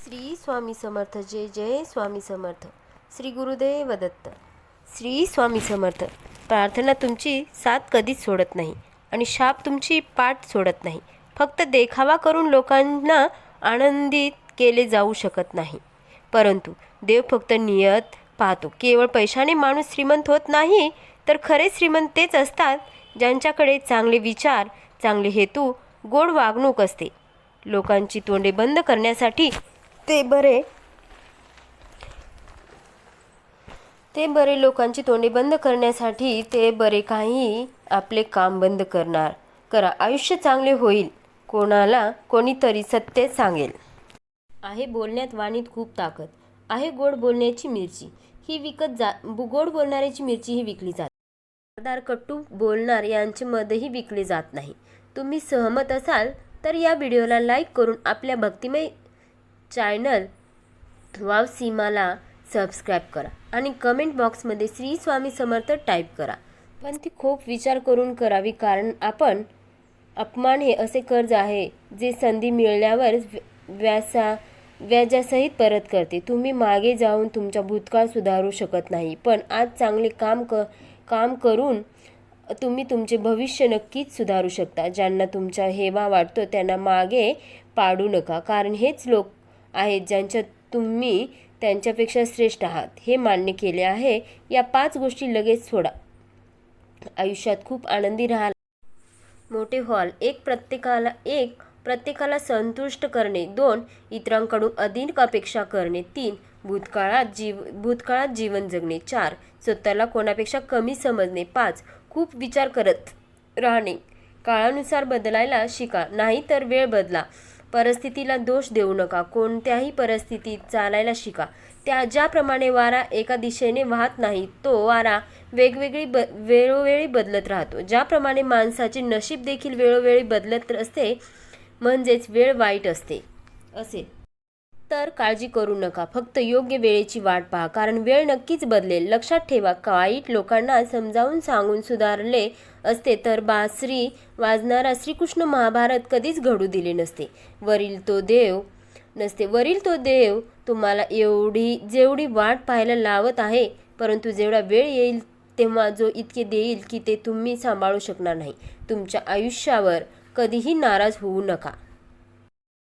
श्री स्वामी समर्थ. जय जय स्वामी समर्थ. श्री गुरुदेव दत्त. श्री स्वामी समर्थ. प्रार्थना तुमची साथ कधीच सोडत नाही आणि शाप तुमची पाठ सोडत नाही. फक्त देखावा करून लोकांना आनंदित केले जाऊ शकत नाही, परंतु देव फक्त नियत पाहतो. केवळ पैशाने माणूस श्रीमंत होत नाही, तर खरे श्रीमंत तेच असतात ज्यांच्याकडे चांगले विचार, चांगले हेतू, गोड वागणूक असते. लोकांची तोंडे बंद करण्यासाठी लोकांची तोंडे बंद करण्यासाठी ते बरे काही आपले काम बंद करा. आयुष्य चांगले होईल. कोणाला कोणीतरी सत्य सांगेल. आहे बोलण्यात वाणीत खूप ताकद आहे. गोड बोलण्याची मिरची गोड बोलणाऱ्याची मिरची ही विकली जाते. धारदार कटू बोलणार यांचे मदही विकले जात नाही. तुम्ही सहमत असाल तर या व्हिडिओला लाईक करून आपल्या भक्तिमय चॅनल वाव सीमाला सबस्क्राईब करा आणि कमेंट बॉक्समध्ये श्री स्वामी समर्थ टाईप करा. पण ती खूप विचार करून करावी, कारण अपमान हे असे कर्ज आहे जे संधी मिळाल्यावर व्याजासहित परत करते. तुम्ही मागे जाऊन तुमचा भूतकाळ सुधारू शकत नाही, पण आज चांगले काम करून तुम्ही तुमचे भविष्य नक्कीच सुधारू शकता. ज्यांना तुमचा हेवा वाटतो त्यांना मागे पाडू नका, कारण हेच लोक आहेत ज्यांच्या तुम्ही त्यांच्यापेक्षा श्रेष्ठ आहात हे मान्य केले आहे. या 5 गोष्टी लगेच सोडा. आयुष्यात खूप आनंदी राहा. मोठे हॉल. 1. प्रत्येकाला संतुष्ट करणे. 2. इतरांकडून अधिक अपेक्षा करणे. 3. भूतकाळात जीवन जगणे. 4. स्वतःला कोणापेक्षा कमी समजणे. 5. खूप विचार करत राहणे. काळानुसार बदलायला शिका, नाही तर वेळ बदला. परिस्थितीला दोष देऊ नका. कोणत्याही परिस्थितीत चालायला शिका. ज्याप्रमाणे वारा एका दिशेने वाहत नाही, तो वारा वेळोवेळी बदलत राहतो. ज्याप्रमाणे माणसाचे नशीब देखील वेळोवेळी बदलत असते, म्हणजेच वेळ वाईट असेल तर काळजी करू नका. फक्त योग्य वेळेची वाट पहा, कारण वेळ नक्कीच बदलेल. लक्षात ठेवा, वाईट लोकांना समजावून सांगून सुधारले असते तर बासरी वाजणारा श्रीकृष्ण महाभारत कधीच घडू दिले नसते. वरील तो देव तुम्हाला जेवढी वाट पाहायला लावत आहे, परंतु जेवढा वेळ येईल तेव्हा जो इतके देईल की ते तुम्ही सांभाळू शकणार नाही. तुमच्या आयुष्यावर कधीही नाराज होऊ नका,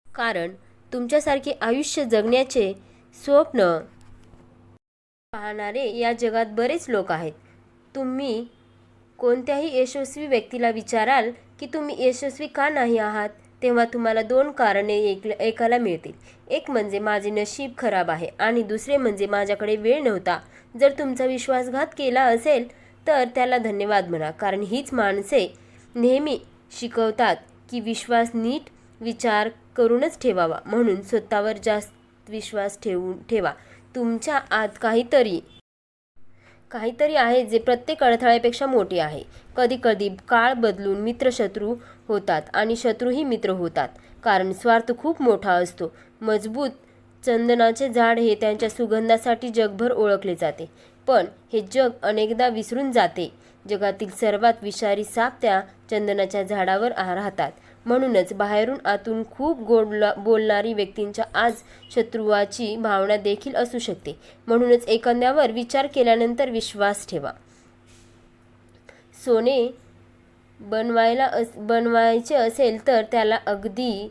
कारण तुमच्यासारखे आयुष्य जगण्याचे स्वप्न पाहणारे या जगात बरेच लोक आहेत. तुम्ही कोणत्याही यशस्वी व्यक्तीला विचाराल की तुम्ही यशस्वी का नाही आहात, तेव्हा तुम्हाला 2 कारणे ऐकायला मिळतील. एक म्हणजे माझे नशीब खराब आहे आणि दुसरे म्हणजे माझ्याकडे वेळ नव्हता. जर तुमचा विश्वासघात केला असेल तर त्याला धन्यवाद म्हणा, कारण हीच माणसे नेहमी शिकवतात की विश्वास नीट विचार करूनच ठेवावा. म्हणून स्वतःवर जास्त विश्वास ठेवा. तुमच्या आत काहीतरी आहे जे प्रत्येक अडथळ्यापेक्षा मोठे आहे. कधी काळ बदलून मित्र शत्रू होतात आणि शत्रूही मित्र होतात, कारण स्वार्थ खूप मोठा असतो. मजबूत चंदनाचे झाड हे त्यांच्या सुगंधासाठी जगभर ओळखले जाते, पण हे जग अनेकदा विसरून जाते. जगातील सर्वात विषारी साप त्या चंदनाच्या झाडावर राहतात. म्हणूनच बाहेरून आतून खूप गोड बोलणारी व्यक्तींच्या आज शत्रुवाची भावना देखील असू शकते. म्हणूनच एखाद्यावर विचार केल्यानंतर विश्वास ठेवा. सोने बनवायचे असेल तर त्याला अगदी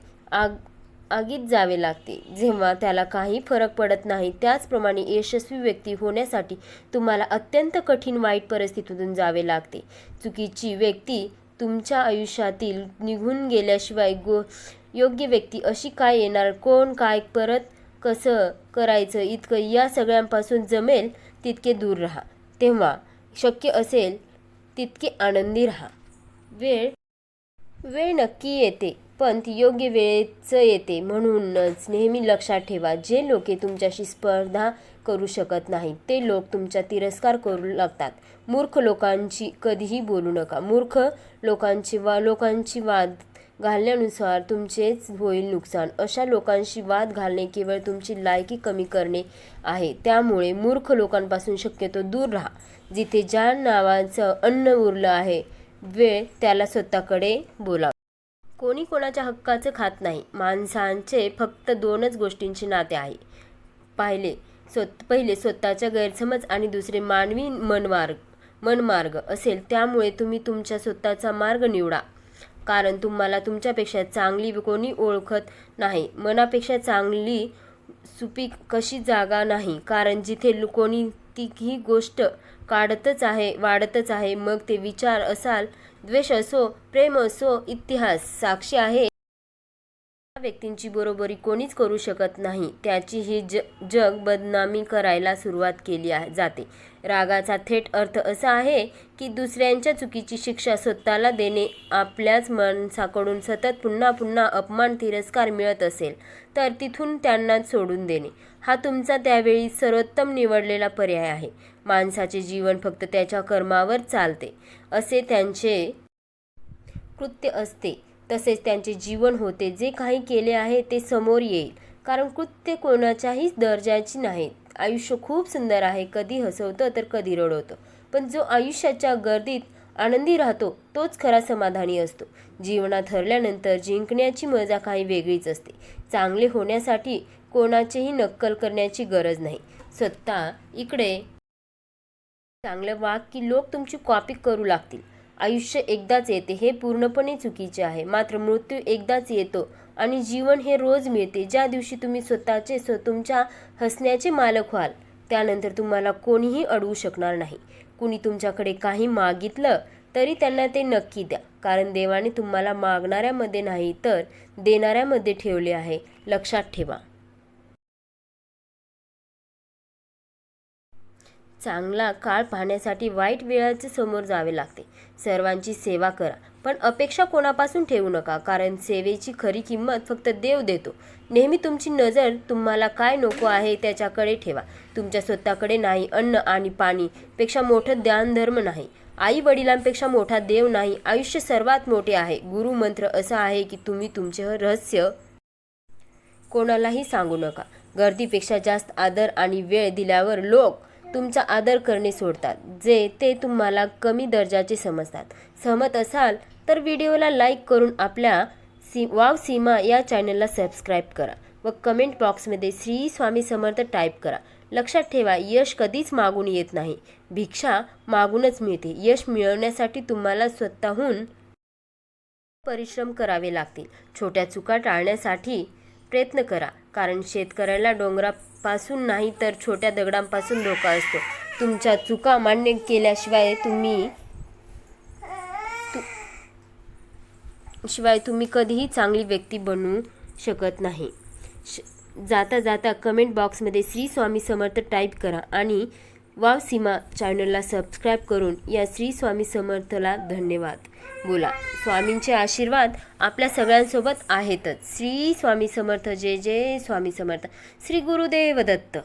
आगीत जावे लागते, जेव्हा त्याला काही फरक पडत नाही. त्याचप्रमाणे यशस्वी व्यक्ती होण्यासाठी तुम्हाला अत्यंत कठीण वाईट परिस्थितीतून जावे लागते. चुकीची व्यक्ती तुमच्या आयुष्यातील निघून गेल्याशिवाय योग्य व्यक्ती अशी काय येणार? कोण काय परत कसं करायचं इतकं या सगळ्यांपासून जमेल तितके दूर राहा. तेव्हा शक्य असेल तितके आनंदी राहा. वेळ नक्की येते, पण ती योग्य वेळेच येते. म्हणूनच नेहमी लक्षात ठेवा, जे लोक तुमच्याशी स्पर्धा करू शकत नाहीत ते लोक तुमचा तिरस्कार करू लागतात. मूर्ख लोकांची कधीही बोलू नका. मूर्ख लोकांची वाद घालण्यानुसार तुमचेच होईल नुकसान. अशा लोकांशी वाद घालणे केवळ तुमची लायकी कमी करणे आहे. त्यामुळे मूर्ख लोकांपासून शक्यतो दूर राहा. जिथे ज्या नावाचं अन्न उरलं आहे, वेळ त्याला स्वतःकडे बोलावा. कोणी कोणाच्या हक्काचं खात नाही. माणसांचे फक्त दोनच गोष्टींचे नाते आहे. पहिले स्वतःचा गैरसमज आणि दुसरे मानवी मनमार्ग असेल. त्यामुळे तुम्ही तुमच्या स्वतःचा मार्ग निवडा, कारण तुम्हाला तुमच्यापेक्षा चांगली कोणी ओळखत नाही. मनापेक्षा चांगली सुपीक कशी जागा नाही, कारण जिथे कोणतीही गोष्ट वाढतच आहे. मग ते विचार असाल, द्वेष असो, प्रेम असो, इतिहास साक्षी आहे त्या व्यक्तींची बरोबरी कोणीच करू शकत नाही. त्याची ही जग बदनामी करायला सुरुवात केली जाते. रागाचा थेट अर्थ असा आहे की दुसऱ्यांच्या चुकीची शिक्षा स्वतःला देणे. आपल्याच माणसाकडून सतत पुन्हा पुन्हा अपमान, तिरस्कार मिळत असेल तर तिथून त्यांना सोडून देणे हा तुमचा त्यावेळी सर्वोत्तम निवडलेला पर्याय आहे. माणसाचे जीवन फक्त त्याच्या कर्मावर चालते असे त्यांचे कृत्य असते, तसेच त्यांचे जीवन होते. जे काही केले आहे ते समोर येईल, कारण कृत्य कोणाच्याही दर्जाची नाहीत. आयुष्य खूप सुंदर आहे. कधी हसवतं तर कधी रडवतं, पण जो आयुष्याच्या गर्दीत आनंदी राहतो तोच खरा समाधानी असतो. जीवनात हरल्यानंतर जिंकण्याची मजा काही वेगळीच असते. चांगले होण्यासाठी कोणाचीही नक्कल करण्याची गरज नाही. स्वतः इकडे चांगलं वाग की लोक तुमची कॉपी करू लागतील. आयुष्य एकदाच येते हे पूर्णपणे चुकीचे आहे. मात्र मृत्यू एकदाच येतो आणि जीवन हे रोज मिळते. ज्या दिवशी तुम्ही तुमच्या हसण्याचे मालक व्हाल, त्यानंतर तुम्हाला कोणीही अडवू शकणार नाही. कुणी तुमच्याकडे काही मागितलं तरी त्यांना ते नक्की द्या, कारण देवाने तुम्हाला मागणाऱ्यामध्ये नाही तर देणाऱ्यामध्ये ठेवले आहे. लक्षात ठेवा. चांगला काळ पाहण्यासाठी वाईट वेळाचे समोर जावे लागते. सर्वांची सेवा करा, पण अपेक्षा कोणापासून ठेवू नका, कारण सेवेची खरी किंमत फक्त देव देतो. नेहमी तुमची नजर तुम्हाला काय नको आहे त्याच्याकडे ठेवा, तुमच्या स्वतःकडे नाही. अन्न आणि पाणी पेक्षा मोठं दानधर्म नाही. आई वडिलांपेक्षा मोठा देव नाही. आयुष्य सर्वात मोठे आहे. गुरु मंत्र असा आहे की तुम्ही तुमचे रहस्य कोणालाही सांगू नका. गर्दीपेक्षा जास्त आदर आणि वेळ दिल्यावर लोक तुमचा आदर करणे सोडतात, जे ते तुम्हाला कमी दर्जाचे समजतात. सहमत असाल तर व्हिडिओला लाईक करून आपल्या वाव सीमा या चॅनलला सबस्क्राईब करा व कमेंट बॉक्समध्ये श्री स्वामी समर्थ टाईप करा. लक्षात ठेवा, यश कधीच मागून येत नाही, भिक्षा मागूनच मिळते. यश मिळवण्यासाठी तुम्हाला स्वतःहून परिश्रम करावे लागतील. छोट्या चुका टाळण्यासाठी प्रयत्न करा, कारण शेतकऱ्याला डोंगरापासून नाही तर छोट्या दगडांपासून धोका असतो. तुमच्या चुका मान्य केल्याशिवाय तुम्ही कधीही चांगली व्यक्ती बनू शकत नाही. जाता जाता कमेंट बॉक्समध्ये श्री स्वामी समर्थ टाईप करा आणि वाव सीमा चॅनलला सबस्क्राईब करून या श्री स्वामी समर्थला धन्यवाद बोला. स्वामींचे आशीर्वाद आपल्या सगळ्यांसोबत आहेतच. श्री स्वामी समर्थ. जय जय स्वामी समर्थ. श्री गुरुदेव दत्त.